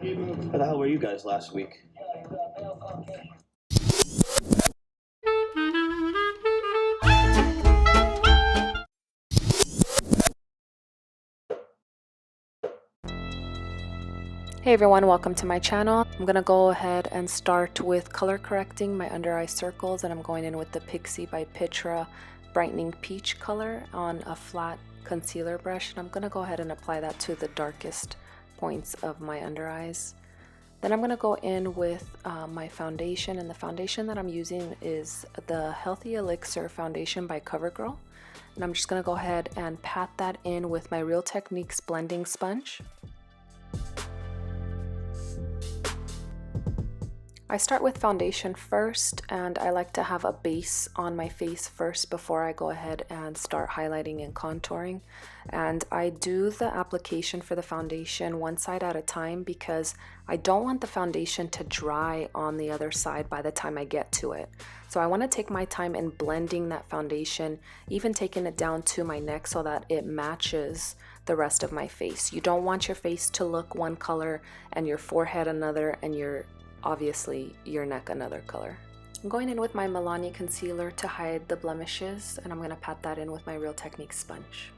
How the hell were you guys last week? Hey everyone, welcome to my channel. I'm gonna go ahead and start with color correcting my under eye circles, and I'm going in with the Pixi by Petra Brightening Peach color on a flat concealer brush, and I'm gonna go ahead and apply that to the darkest points of my under eyes. Then I'm gonna go in with my foundation, and the foundation that I'm using is the Healthy Elixir foundation by Covergirl, and I'm just gonna go ahead and pat that in with my Real Techniques blending sponge. I start with foundation first, and I like to have a base on my face first before I go ahead and start highlighting and contouring. And I do the application for the foundation one side at a time because I don't want the foundation to dry on the other side by the time I get to it. So I want to take my time in blending that foundation, even taking it down to my neck so that it matches the rest of my face. You don't want your face to look one color and your forehead another and obviously your neck another color. I'm going in with my Milani concealer to hide the blemishes, and I'm going to pat that in with my Real Techniques sponge.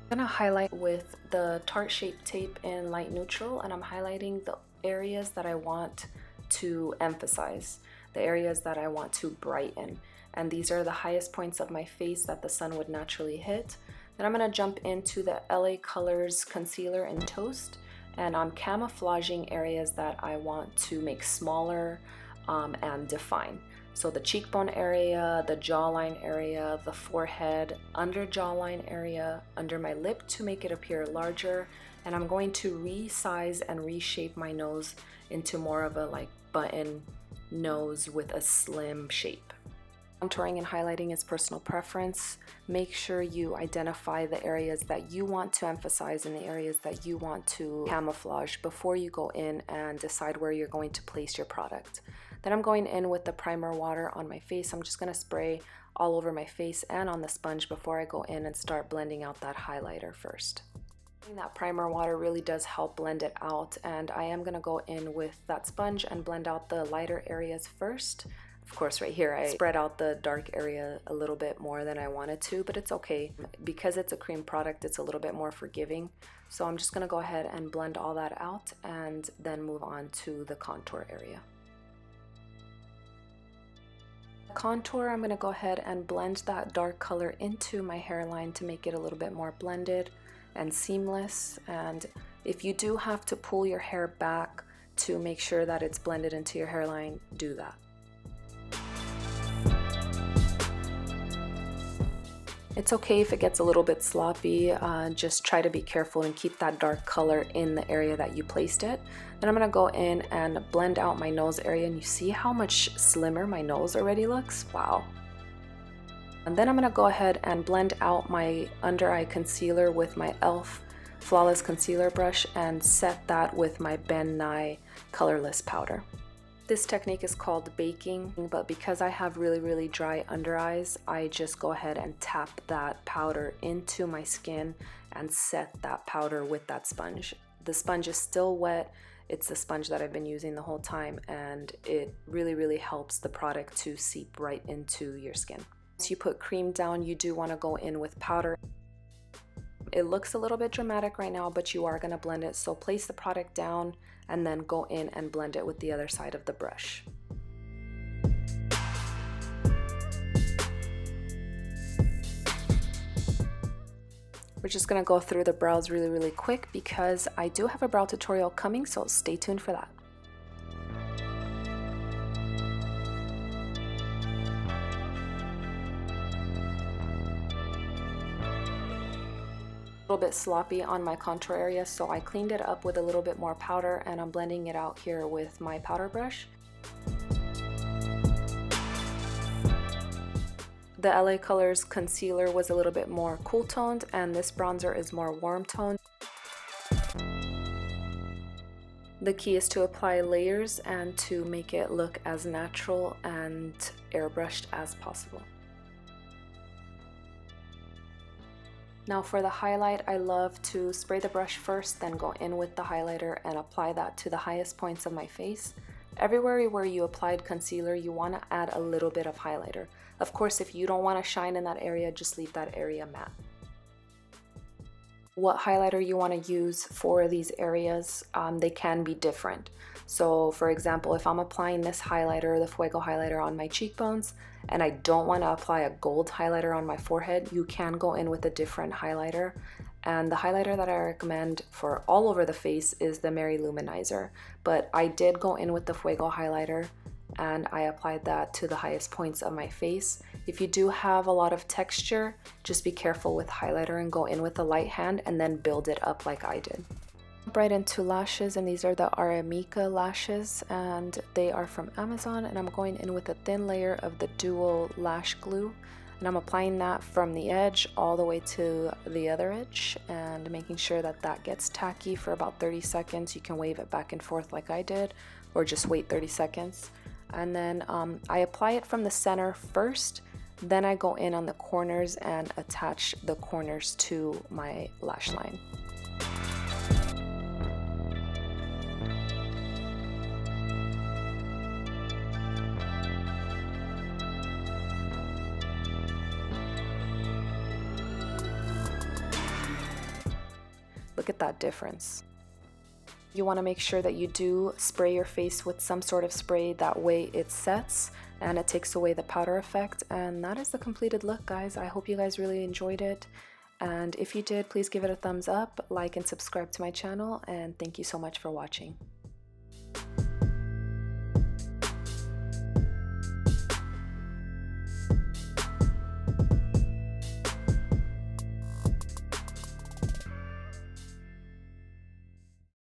I'm going to highlight with the Tarte Shape Tape in light neutral, and I'm highlighting the areas that I want to emphasize, the areas that I want to brighten, and these are the highest points of my face that the sun would naturally hit. Then I'm going to jump into the LA Colors concealer in Toast, and I'm camouflaging areas that I want to make smaller and define. So the cheekbone area, the jawline area, the forehead, under jawline area, under my lip to make it appear larger, and I'm going to resize and reshape my nose into more of a like button nose with a slim shape. Contouring and highlighting is personal preference. Make sure you identify the areas that you want to emphasize and the areas that you want to camouflage before you go in and decide where you're going to place your product. Then I'm going in with the primer water on my face. I'm just going to spray all over my face and on the sponge before I go in and start blending out that highlighter first. That primer water really does help blend it out, and I am going to go in with that sponge and blend out the lighter areas first. Of course, right here I spread out the dark area a little bit more than I wanted to, but it's okay. Because it's a cream product, it's a little bit more forgiving. So I'm just going to go ahead and blend all that out and then move on to the contour area. Contour, I'm going to go ahead and blend that dark color into my hairline to make it a little bit more blended and seamless. And if you do have to pull your hair back to make sure that it's blended into your hairline, do that. It's okay if it gets a little bit sloppy, just try to be careful and keep that dark color in the area that you placed it. Then I'm going to go in and blend out my nose area, and you see how much slimmer my nose already looks? Wow. And then I'm going to go ahead and blend out my under eye concealer with my e.l.f. Flawless Concealer brush and set that with my Ben Nye colorless powder. This technique is called baking, but because I have really dry under eyes, I just go ahead and tap that powder into my skin and set that powder with that sponge. The sponge is still wet. It's the sponge that I've been using the whole time, and it really helps the product to seep right into your skin. Once you put cream down, you do want to go in with powder. It looks a little bit dramatic right now, but you are going to blend it. So place the product down and then go in and blend it with the other side of the brush. We're just going to go through the brows really quick because I do have a brow tutorial coming, so stay tuned for that. Little bit sloppy on my contour area, so I cleaned it up with a little bit more powder, and I'm blending it out here with my powder brush. The LA Colors concealer was a little bit more cool toned, and this bronzer is more warm toned. The key is to apply layers and to make it look as natural and airbrushed as possible. Now for the highlight, I love to spray the brush first, then go in with the highlighter and apply that to the highest points of my face. Everywhere where you applied concealer, you want to add a little bit of highlighter. Of course, if you don't want to shine in that area, just leave that area matte. What highlighter you want to use for these areas, they can be different. So for example, if I'm applying this highlighter, the Fuego highlighter on my cheekbones, and I don't want to apply a gold highlighter on my forehead, you can go in with a different highlighter. And the highlighter that I recommend for all over the face is the Mary Luminizer. But I did go in with the Fuego highlighter and I applied that to the highest points of my face. If you do have a lot of texture, just be careful with highlighter and go in with a light hand and then build it up like I did. Right into lashes, and these are the Arimika Lashes and they are from Amazon, and I'm going in with a thin layer of the dual lash glue, and I'm applying that from the edge all the way to the other edge and making sure that that gets tacky for about 30 seconds. You can wave it back and forth like I did, or just wait 30 seconds. And then I apply it from the center first, then I go in on the corners and attach the corners to my lash line. Look at that difference. You want to make sure that you do spray your face with some sort of spray, that way it sets and it takes away the powder effect. And that is the completed look, guys. I hope you guys really enjoyed it, and if you did, please give it a thumbs up, like and subscribe to my channel, and thank you so much for watching.